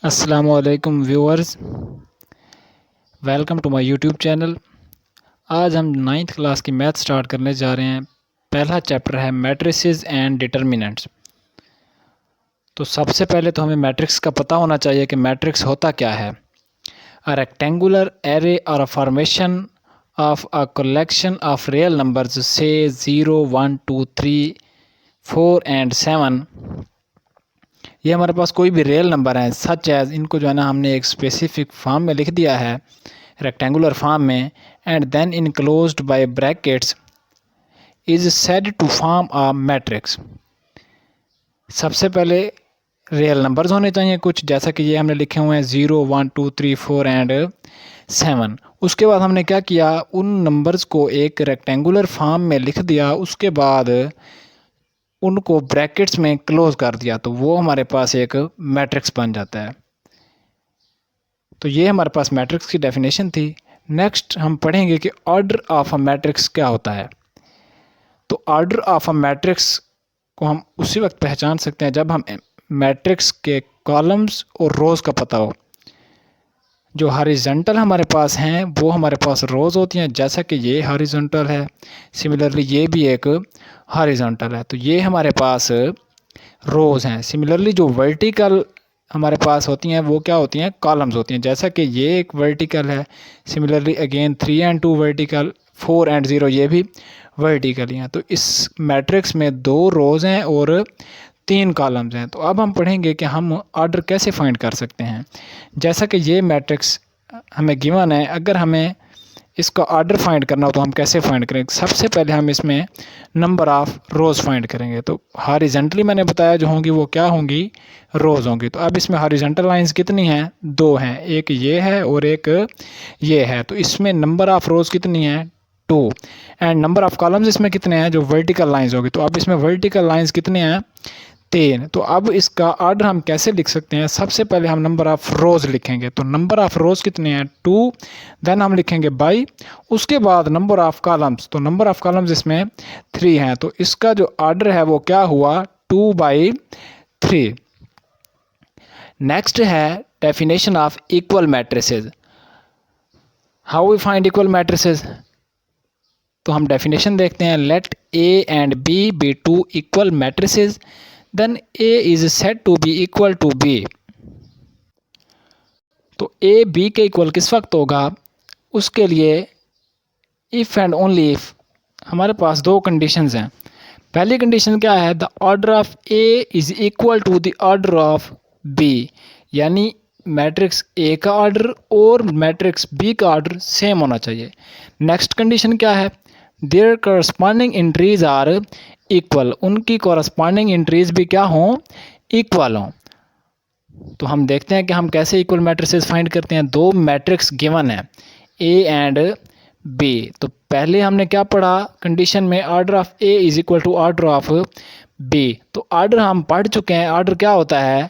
अस्सलामुअलैकुम viewers, welcome to my YouTube channel. आज हम नाइन्थ क्लास की मैथ स्टार्ट करने जा रहे हैं। पहला चैप्टर है मैट्रिसेस एंड डिटर्मिनेंट्स। तो सबसे पहले तो हमें मैट्रिक्स का पता होना चाहिए कि मैट्रिक्स होता क्या है। अ रेक्टेंगुलर एरे और a formation of a collection of real numbers से 0, 1, 2, 3, 4 एंड 7। ये हमारे पास कोई भी रियल नंबर है, सच एज इनको जो है ना हमने एक स्पेसिफिक फॉर्म में लिख दिया है, रेक्टेंगुलर फॉर्म में, and then enclosed by brackets is said to form a matrix. सबसे पहले रियल नंबर्स होने चाहिए कुछ, जैसा कि ये हमने लिखे हुए हैं 0, 1, 2, 3, 4 एंड 7। उसके बाद हमने क्या किया, उन नंबर्स को एक रेक्टेंगुलर फॉर्म में लिख दिया, उसके बाद उनको ब्रैकेट्स में क्लोज कर दिया, तो वो हमारे पास एक मैट्रिक्स बन जाता है। तो ये हमारे पास मैट्रिक्स की डेफिनेशन थी। नेक्स्ट हम पढ़ेंगे कि ऑर्डर ऑफ अ मैट्रिक्स क्या होता है। तो ऑर्डर ऑफ अ मैट्रिक्स को हम उसी वक्त पहचान सकते हैं जब हम मैट्रिक्स के कॉलम्स और रोज़ का पता हो। जो हॉरिजॉन्टल हमारे पास हैं वो हमारे पास रोज़ होती हैं, जैसा कि ये हॉरिजॉन्टल है, सिमिलरली ये भी एक हॉरिजॉन्टल है, तो ये हमारे पास रोज़ हैं। सिमिलरली जो वर्टिकल हमारे पास होती हैं वो क्या होती हैं, कॉलम्स होती हैं, जैसा कि ये एक वर्टिकल है। Similarly again 3 and 2 vertical, 4 and 0 ये भी वर्टिकल ही हैं। तो इस मैट्रिक्स में 2 रोज़ हैं और 3 कॉलम्स हैं। तो अब हम पढ़ेंगे कि हम ऑर्डर कैसे फाइंड कर सकते हैं। जैसा कि ये मैट्रिक्स हमें गिवन है, अगर हमें इसका ऑर्डर फाइंड करना हो तो हम कैसे फाइंड करेंगे। सबसे पहले हम इसमें नंबर ऑफ़ रोज़ फाइंड करेंगे। तो हॉरिजॉन्टली मैंने बताया जो होंगी वो क्या होंगी, रोज़ होंगी। तो अब इसमें हॉरिजॉन्टल लाइंस कितनी हैं, 2 हैं, एक ये है और एक ये है। तो इसमें नंबर ऑफ़ रोज़ कितनी है, 2, एंड नंबर ऑफ़ कॉलम्स इसमें कितने हैं, जो वर्टिकल लाइंस होगी। तो अब इसमें वर्टिकल लाइंस कितने हैं, 3। तो अब इसका ऑर्डर हम कैसे लिख सकते हैं, सबसे पहले हम नंबर ऑफ़ रोज़ लिखेंगे। तो नंबर ऑफ़ रोज़ कितने हैं, 2, देन हम लिखेंगे बाई, उसके बाद नंबर ऑफ़ कॉलम्स। तो नंबर ऑफ़ कॉलम्स इसमें 3 हैं, तो इसका जो ऑर्डर है वो क्या हुआ, 2/3। नेक्स्ट है definition of equal matrices. How we find equal matrices. तो हम डेफिनेशन देखते हैं, let A and B be 2 equal matrices, then A is said to be equal to B. तो ए बी के इक्वल किस वक्त होगा, उसके लिए इफ़ एंड ओनली इफ़ हमारे पास 2 कंडीशंस हैं। पहली कंडीशन क्या है, the order of A is equal to the order of B, यानी मैट्रिक्स ए का ऑर्डर और मैट्रिक्स बी का ऑर्डर सेम होना चाहिए। नेक्स्ट कंडीशन क्या है, their corresponding entries are equal, उनकी कॉरस्पॉन्डिंग एंट्रीज भी क्या हों, इक्वल हों। तो हम देखते हैं कि हम कैसे इक्वल मैट्रिसेस फाइंड करते हैं। 2 मैट्रिक्स गिवन है, ए एंड बी। तो पहले हमने क्या पढ़ा कंडीशन में, order of A is equal to order of B. तो ऑर्डर हम पढ़ चुके हैं, ऑर्डर क्या होता है,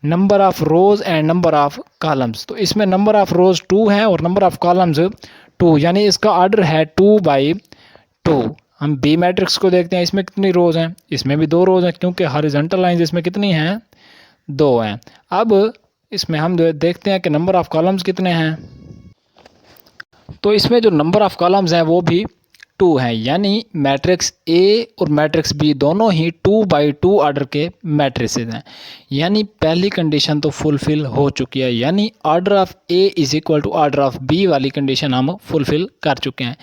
number of rows and number of columns. तो इसमें नंबर ऑफ रोज 2 है और नंबर ऑफ कॉलम्स 2, यानी इसका ऑर्डर है 2/2। हम बी मैट्रिक्स को देखते हैं, इसमें कितनी रोज हैं, इसमें भी 2 रोज हैं, क्योंकि हॉरिजॉन्टल लाइंस इसमें कितनी हैं, 2 हैं। अब इसमें हम देखते हैं कि नंबर ऑफ़ कॉलम्स कितने हैं। तो इसमें जो नंबर ऑफ़ कॉलम्स हैं वो भी 2 हैं, यानी मैट्रिक्स ए और मैट्रिक्स बी दोनों ही 2/2 ऑर्डर के मैट्रिसेस हैं। यानी पहली कंडीशन तो फुलफ़िल हो चुकी है, यानी order of A is equal to order of B वाली कंडीशन हम फुलफ़िल कर चुके हैं।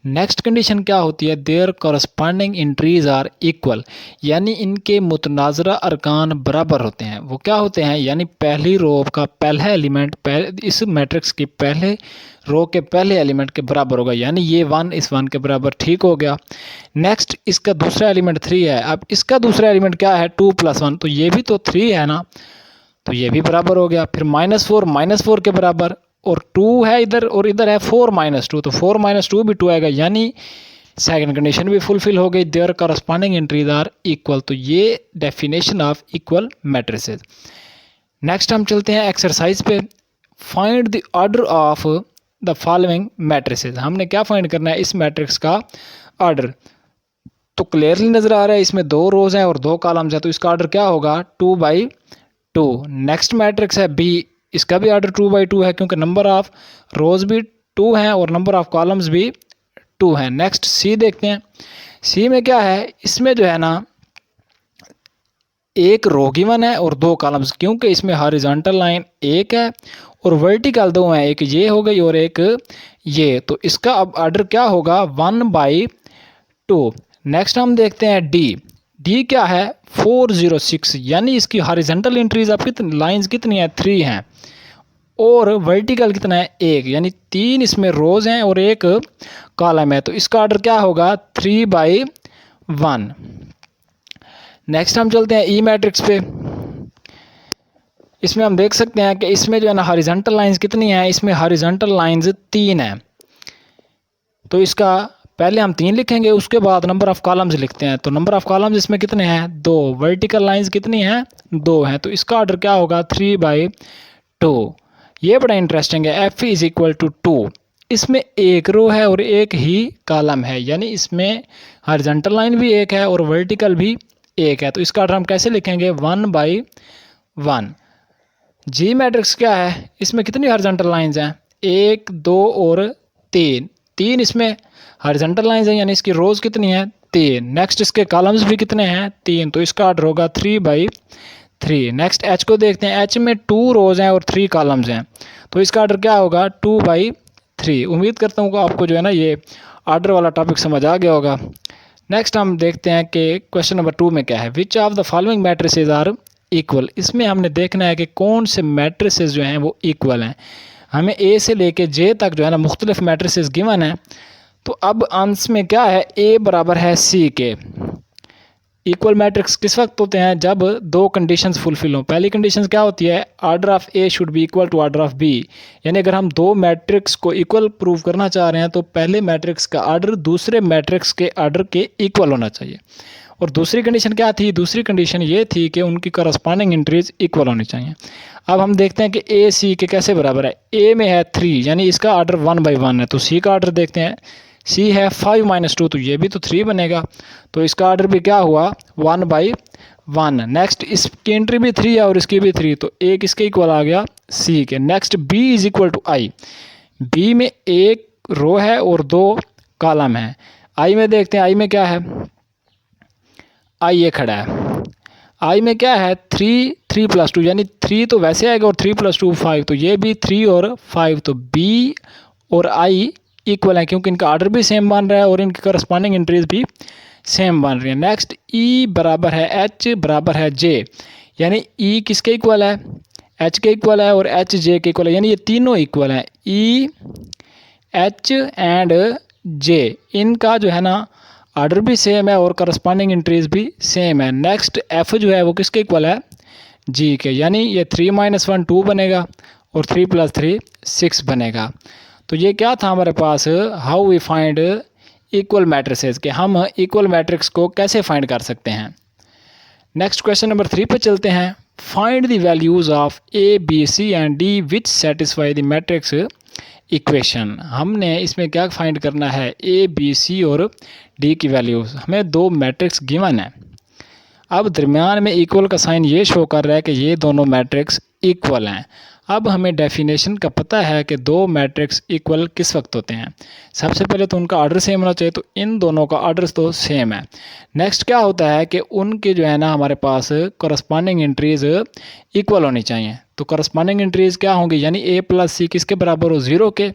नेक्स्ट कंडीशन क्या होती है, their corresponding entries are equal, यानी इनके मुतनाज़रा अरकान बराबर होते हैं। वो क्या होते हैं, यानी पहली रो का पहला एलिमेंट इस मैट्रिक्स की पहले रो के पहले एलिमेंट के बराबर होगा, यानी ये 1 इस 1 के बराबर, ठीक हो गया। नेक्स्ट इसका दूसरा एलिमेंट 3 है, अब इसका दूसरा एलिमेंट क्या है, 2 + 1, तो ये भी तो 3 है ना, तो ये भी बराबर हो गया। फिर -4 के बराबर, और 2 है इधर और इधर है 4 - 2, तो 4 - 2 भी 2 आएगा, यानी सेकंड कंडीशन भी फुलफिल हो गई, their corresponding entries are equal. तो ये definition of equal matrices. Next हम चलते हैं एक्सरसाइज पे, find the order of the following matrices. हमने क्या फाइंड करना है, इस मैट्रिक्स का ऑर्डर। तो क्लियरली नज़र आ रहा है इसमें 2 रोज हैं और 2 कॉलम्स हैं, तो इसका ऑर्डर क्या होगा, 2/2। 2। नेक्स्ट मैट्रिक्स है बी, इसका भी ऑर्डर 2/2 है क्योंकि नंबर ऑफ रोज भी 2 हैं और नंबर ऑफ कॉलम्स भी 2 हैं। नेक्स्ट सी देखते हैं। सी में क्या है, इसमें जो है ना एक रो गिवन है और 2 कॉलम्स, क्योंकि इसमें हॉरिजॉन्टल लाइन एक है और वर्टिकल 2 है, एक ये हो गई और एक ये, तो इसका अब ऑर्डर क्या होगा 1/2। नेक्स्ट हम देखते हैं डी। डी क्या है 406, यानी इसकी हॉरिजॉन्टल एंट्रीज अब कितनी लाइंस कितनी है 3 हैं और वर्टिकल कितना है 1, यानी 3 इसमें रोज हैं और 1 कॉलम है, तो इसका ऑर्डर क्या होगा 3/1। नेक्स्ट हम चलते हैं ई मैट्रिक्स पे। इसमें हम देख सकते हैं कि इसमें जो है ना हॉरिजॉन्टल लाइंस कितनी हैं, इसमें हॉरिजॉन्टल लाइंस 3 हैं, तो इसका पहले हम 3 लिखेंगे, उसके बाद नंबर ऑफ कॉलम्स लिखते हैं। तो नंबर ऑफ कॉलम्स इसमें कितने हैं 2, वर्टिकल लाइंस कितनी हैं 2 हैं, तो इसका ऑर्डर क्या होगा 3/2। ये बड़ा इंटरेस्टिंग है। एफ इज इक्वल टू 2, इसमें एक रो है और एक ही कॉलम है, यानी इसमें हॉरिजॉन्टल लाइन भी एक है और वर्टिकल भी एक है, तो इसका ऑर्डर हम कैसे लिखेंगे 1/1। जी मैट्रिक्स क्या है, इसमें कितनी हॉरिजॉन्टल लाइंस हैं 1, 2 और 3 इसमें हॉरिजॉन्टल लाइंस हैं, यानी इसकी रोज कितनी है 3। नेक्स्ट इसके कॉलम्स भी कितने हैं 3, तो इसका ऑर्डर होगा 3/3। नेक्स्ट एच को देखते हैं। एच में 2 रोज हैं और 3 कॉलम्स हैं, तो इसका ऑर्डर क्या होगा 2/3। उम्मीद करता हूँ कि आपको जो है ना ये ऑर्डर वाला टॉपिक समझ आ गया होगा। नेक्स्ट हम देखते हैं कि क्वेश्चन नंबर 2 में क्या है, which of the following matrices are equal. इसमें हमने देखना है कि कौन से मैट्रिसेस जो हैं वो इक्वल हैं। हमें ए से लेके जे तक जो है ना मुख्तलिफ मैट्रिसेस गिवन है, तो अब आंसर में क्या है ए बराबर है सी के। इक्वल मैट्रिक्स किस वक्त होते हैं, जब 2 कंडीशंस फुलफिल हों। पहली कंडीशन क्या होती है, order of A should be equal to order of B, यानी अगर हम 2 मैट्रिक्स को इक्वल प्रूव करना चाह रहे हैं तो पहले मैट्रिक्स का ऑर्डर दूसरे मैट्रिक्स के ऑर्डर के इक्वल होना चाहिए। और दूसरी कंडीशन क्या थी, दूसरी कंडीशन ये थी कि उनकी करस्पॉन्डिंग एंट्रीज इक्वल होनी चाहिए। अब हम देखते हैं कि ए सी के कैसे बराबर है। ए में है 3, यानी इसका ऑर्डर 1/1 है, तो सी का ऑर्डर देखते हैं। सी है 5 - 2, तो ये भी तो 3 बनेगा, तो इसका ऑर्डर भी क्या हुआ 1/1। नेक्स्ट इसकी एंट्री भी 3 है और इसकी भी 3, तो एक इसके इक्वल आ गया सी के। Next B is equal to I. B में एक रो है और 2 कॉलम है। आई में देखते हैं, आई में क्या है, आई ये खड़ा है। आई में क्या है 3 + 2, यानी 3 तो वैसे आएगा और 3 + 2 5, तो ये भी 3 और 5, तो बी और आई इक्वल है क्योंकि इनका ऑर्डर भी सेम बन रहा है और इनकी करस्पॉन्डिंग एंट्रीज भी सेम बन रही है। नेक्स्ट ई बराबर है एच बराबर है जे, यानी ई किसके इक्वल है एच के इक्वल है और एच जे के इक्वल है, यानी ये तीनों इक्वल हैं। ई एच एंड जे, इनका जो है ना ऑर्डर भी सेम है और करस्पॉन्डिंग एंट्रीज भी सेम है। नेक्स्ट एफ जो है वो किसके इक्वल है जी के, यानी ये 3 - 1 2 बनेगा और 3 + 3 6 बनेगा। तो ये क्या था हमारे पास, how we find equal matrices, कि हम इक्वल मैट्रिक्स को कैसे फाइंड कर सकते हैं। नेक्स्ट क्वेश्चन नंबर 3 पे चलते हैं। Find the values of A B C and D which satisfy the matrix equation. हमने इसमें क्या फाइंड करना है, ए बी सी और डी की वैल्यूज़। हमें 2 मैट्रिक्स गिवन है, अब दरमियान में इक्वल का साइन ये शो कर रहा है कि ये दोनों मैट्रिक्स इक्वल हैं। अब हमें डेफिनेशन का पता है कि 2 मैट्रिक्स इक्वल किस वक्त होते हैं। सबसे पहले तो उनका ऑर्डर सेम होना चाहिए, तो इन दोनों का ऑर्डर तो सेम है। नेक्स्ट क्या होता है कि उनके जो है ना हमारे पास करस्पॉन्डिंग एंट्रीज इक्वल होनी चाहिए। तो करस्पॉन्डिंग एंट्रीज क्या होंगी, यानी ए + सी किसके बराबर हो 0 के,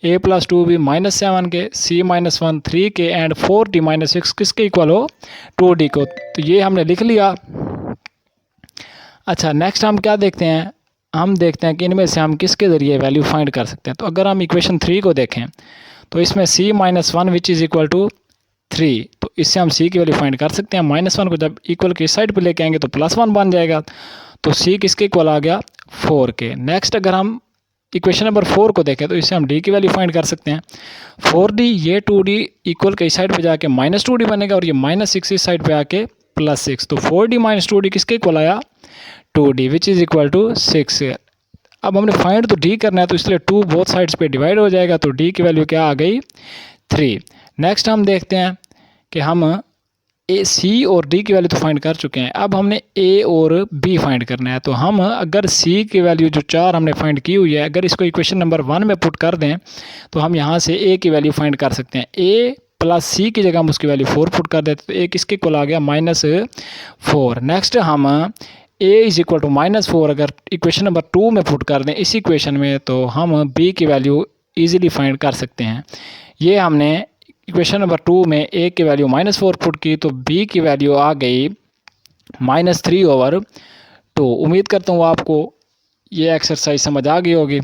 a + 2 भी -7 के, c - 1 3 के एंड 4d - 6 किसके इक्वल हो 2d को। तो ये हमने लिख लिया। अच्छा नेक्स्ट हम क्या देखते हैं, हम देखते हैं कि इनमें से हम किसके ज़रिए वैल्यू फाइंड कर सकते हैं। तो अगर हम इक्वेशन 3 को देखें तो इसमें c - 1 which is equal to 3, तो इससे हम c की वैल्यू फाइंड कर सकते हैं। -1 को जब इक्वल की साइड पे लेके आएंगे तो +1 बन जाएगा, तो c किसके इक्वल आ गया 4 के। नेक्स्ट अगर हम इक्वेशन नंबर 4 को देखें तो इससे हम d की वैल्यू फाइंड कर सकते हैं। 4d ये 2d इक्वल की साइड पे जाके -2d बनेगा और ये -6 इस साइड पे आके +6, तो 4d - 2d किसके इक्वल आया 2d which is equal to 6। अब हमने फाइंड तो d करना है, तो इसलिए 2 बोथ साइड्स पे डिवाइड हो जाएगा, तो d की वैल्यू क्या आ गई 3। नेक्स्ट हम देखते हैं कि हम ए सी और डी की वैल्यू तो फाइंड कर चुके हैं, अब हमने ए और बी फाइंड करना है। तो हम अगर सी की वैल्यू जो 4 हमने फाइंड की हुई है, अगर इसको इक्वेशन नंबर 1 में पुट कर दें तो हम यहाँ से ए की वैल्यू फाइंड कर सकते हैं। ए प्लस सी की जगह हम उसकी वैल्यू 4 पुट कर देते, तो ए किसके इक्वल आ गया, -4। नेक्स्ट हम ए इज इक्वल टू -4 अगर इक्वेशन नंबर 2 में पुट कर दें इस इक्वेशन में, तो हम बी की वैल्यू ईजिली फाइंड कर सकते हैं। ये हमने इक्वेशन नंबर 2 में ए की वैल्यू -4 पुट की, तो बी की वैल्यू आ गई -3/2। उम्मीद करता हूँ आपको ये एक्सरसाइज समझ आ गई होगी।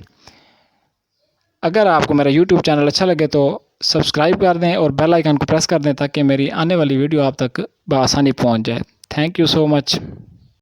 अगर आपको मेरा यूट्यूब चैनल अच्छा लगे तो सब्सक्राइब कर दें और बेल आइकन को प्रेस कर दें ताकि मेरी आने वाली वीडियो आप तक बआसानी पहुँच जाए। Thank you so much.